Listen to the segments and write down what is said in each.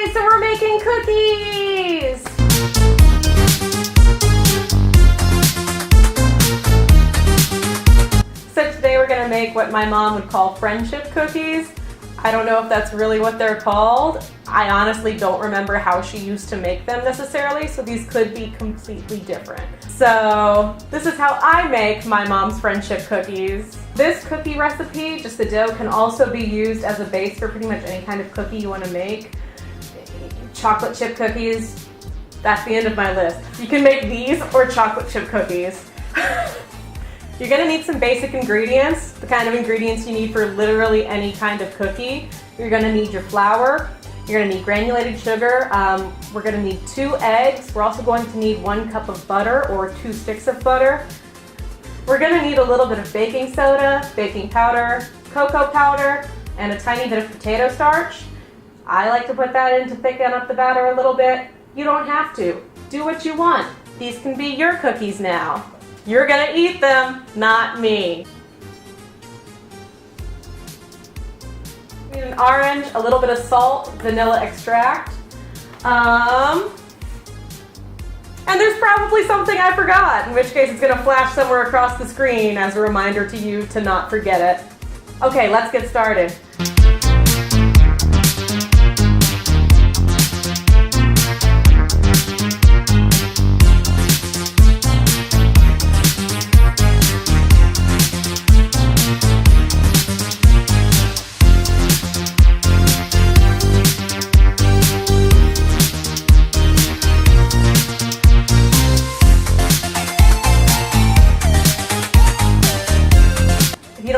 Yay! So we're making cookies! So today we're going to make what my mom would call friendship cookies. I don't know if that's really what they're called. I honestly don't remember how she used to make them necessarily, so these could be completely different. So this is how I make my mom's friendship cookies. This cookie recipe, just the dough, can also be used as a base for pretty much any kind of cookie you want to make. Chocolate chip cookies, that's the end of my list. You can make these or chocolate chip cookies. You're gonna need some basic ingredients, the kind of ingredients you need for literally any kind of cookie. You're gonna need your flour, you're gonna need granulated sugar, we're gonna need 2 eggs, we're also going to need 1 cup of butter or 2 sticks of butter. We're gonna need a little bit of baking soda, baking powder, cocoa powder, and a tiny bit of potato starch. I like to put that in to thicken up the batter a little bit. You don't have to. Do what you want. These can be your cookies now. You're gonna eat them, not me. Need an orange, a little bit of salt, vanilla extract. And there's probably something I forgot, in which case it's gonna flash somewhere across the screen as a reminder to you to not forget it. Okay, let's get started.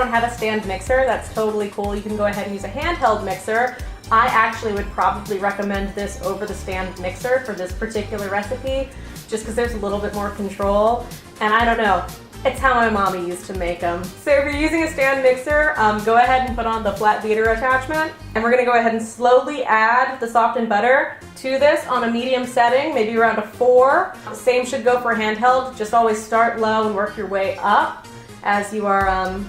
Have a stand mixer, that's totally cool. You can go ahead and use a handheld mixer. I actually would probably recommend this over the stand mixer for this particular recipe, just because there's a little bit more control, and I don't know, it's how my mommy used to make them. So if you're using a stand mixer, go ahead and put on the flat beater attachment, and we're gonna go ahead and slowly add the softened butter to this on a medium setting, maybe around a 4. Same should go for handheld, just always start low and work your way up as you are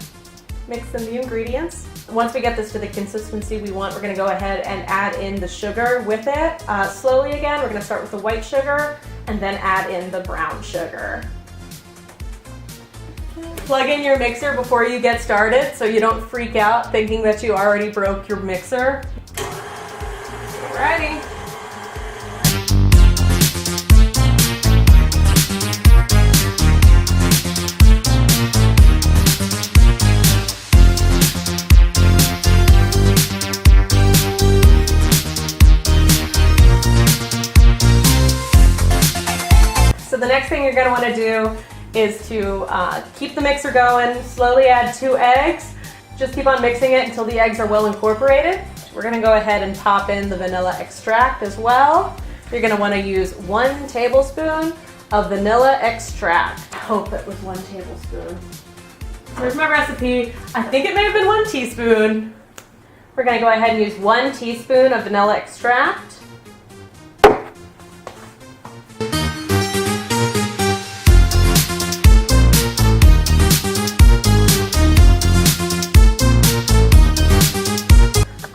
mixing the ingredients. Once we get this to the consistency we want, we're going to go ahead and add in the sugar with it. Slowly again, we're going to start with the white sugar and then add in the brown sugar. Plug in your mixer before you get started so you don't freak out thinking that you already broke your mixer. Alrighty. The next thing you're going to want to do is to keep the mixer going, slowly add 2 eggs. Just keep on mixing it until the eggs are well incorporated. We're going to go ahead and pop in the vanilla extract as well. You're going to want to use 1 tablespoon of vanilla extract. I hope it was 1 tablespoon. Here's my recipe. I think it may have been 1 teaspoon. We're going to go ahead and use 1 teaspoon of vanilla extract.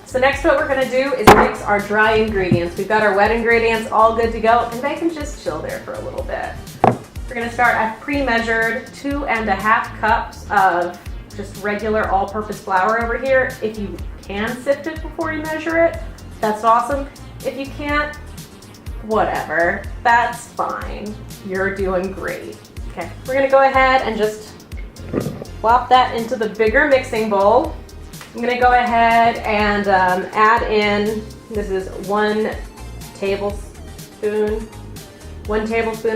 So next what we're going to do is mix our dry ingredients. We've got our wet ingredients all good to go, and they can just chill there for a little bit. We're going to start. I've pre-measured 2½ cups of just regular all-purpose flour over here. If you can sift it before you measure it, that's awesome. If you can't, whatever, that's fine. You're doing great. Okay, we're going to go ahead and just plop that into the bigger mixing bowl. I'm going to go ahead and add in, this is 1 tablespoon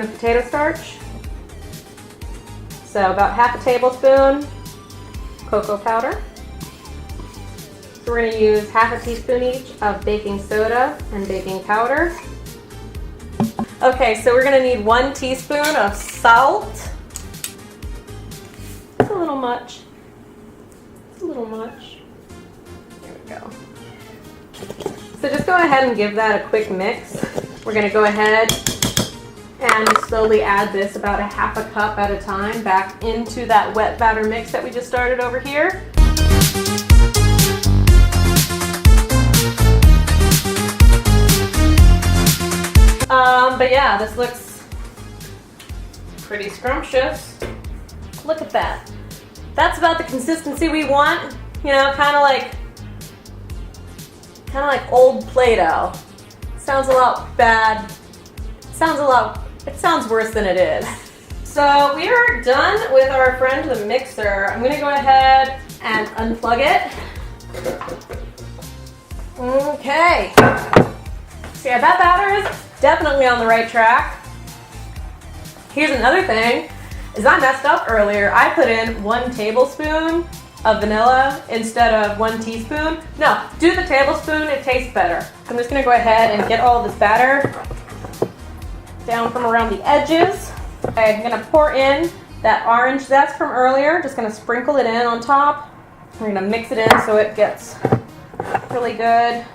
of potato starch. So about ½ a tablespoon cocoa powder. So we're going to use ½ a teaspoon each of baking soda and baking powder. Okay, so we're going to need 1 teaspoon of salt. It's a little much. It's a little much. There we go. So just go ahead and give that a quick mix. We're going to go ahead and slowly add this about ½ a cup at a time back into that wet batter mix that we just started over here. But yeah, this looks pretty scrumptious. Look at that. That's about the consistency we want. You know, kind of like old Play-Doh. Sounds a lot bad. It sounds worse than it is. So we are done with our friend the mixer. I'm gonna go ahead and unplug it. Okay. So yeah, that batter is definitely on the right track. Here's another thing, is I messed up earlier. I put in 1 tablespoon of vanilla instead of 1 teaspoon. No, do the tablespoon, it tastes better. I'm just gonna go ahead and get all of this batter down from around the edges. Okay, I'm gonna pour in that orange zest from earlier, just gonna sprinkle it in on top. We're gonna mix it in so it gets really good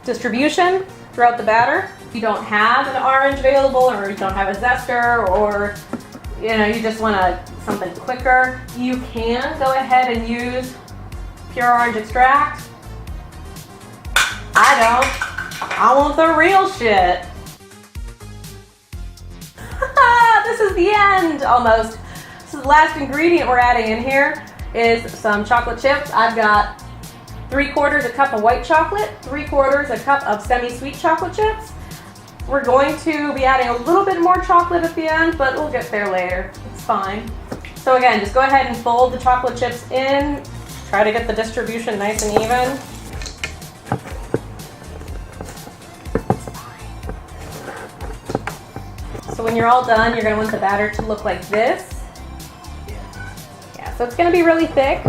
distribution throughout the batter. If you don't have an orange available, or you don't have a zester, or you know, you just want something quicker, you can go ahead and use pure orange extract. I don't. I want the real shit. This is the end, almost. So the last ingredient we're adding in here is some chocolate chips. I've got 3/4 a cup of white chocolate, 3/4 a cup of semi-sweet chocolate chips. We're going to be adding a little bit more chocolate at the end, but we'll get there later. It's fine. So again, just go ahead and fold the chocolate chips in. Try to get the distribution nice and even. So when you're all done, you're going to want the batter to look like this. Yeah, so it's going to be really thick.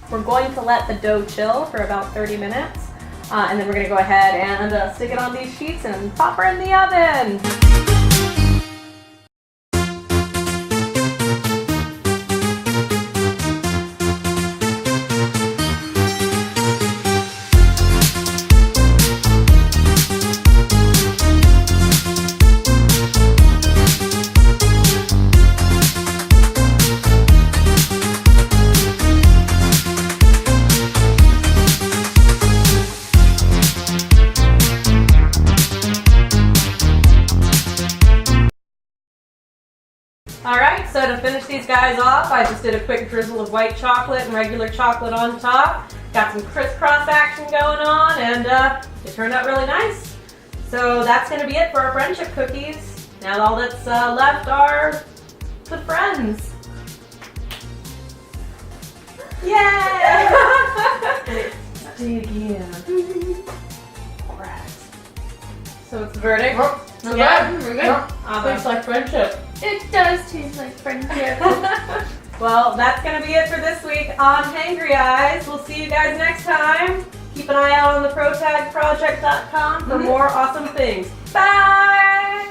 We're going to let the dough chill for about 30 minutes. And then we're going to go ahead and stick it on these sheets and pop her in the oven. Alright, so to finish these guys off, I just did a quick drizzle of white chocolate and regular chocolate on top. Got some crisscross action going on, and it turned out really nice. So that's going to be it for our friendship cookies. Now all that's left are the friends. Yay! Dig in. So it's the verdict? Yeah, we're good. Tastes like friendship. It does taste like friendship. Well, that's going to be it for this week on Hangry Eyes. We'll see you guys next time. Keep an eye out on the protagproject.com for more awesome things. Bye!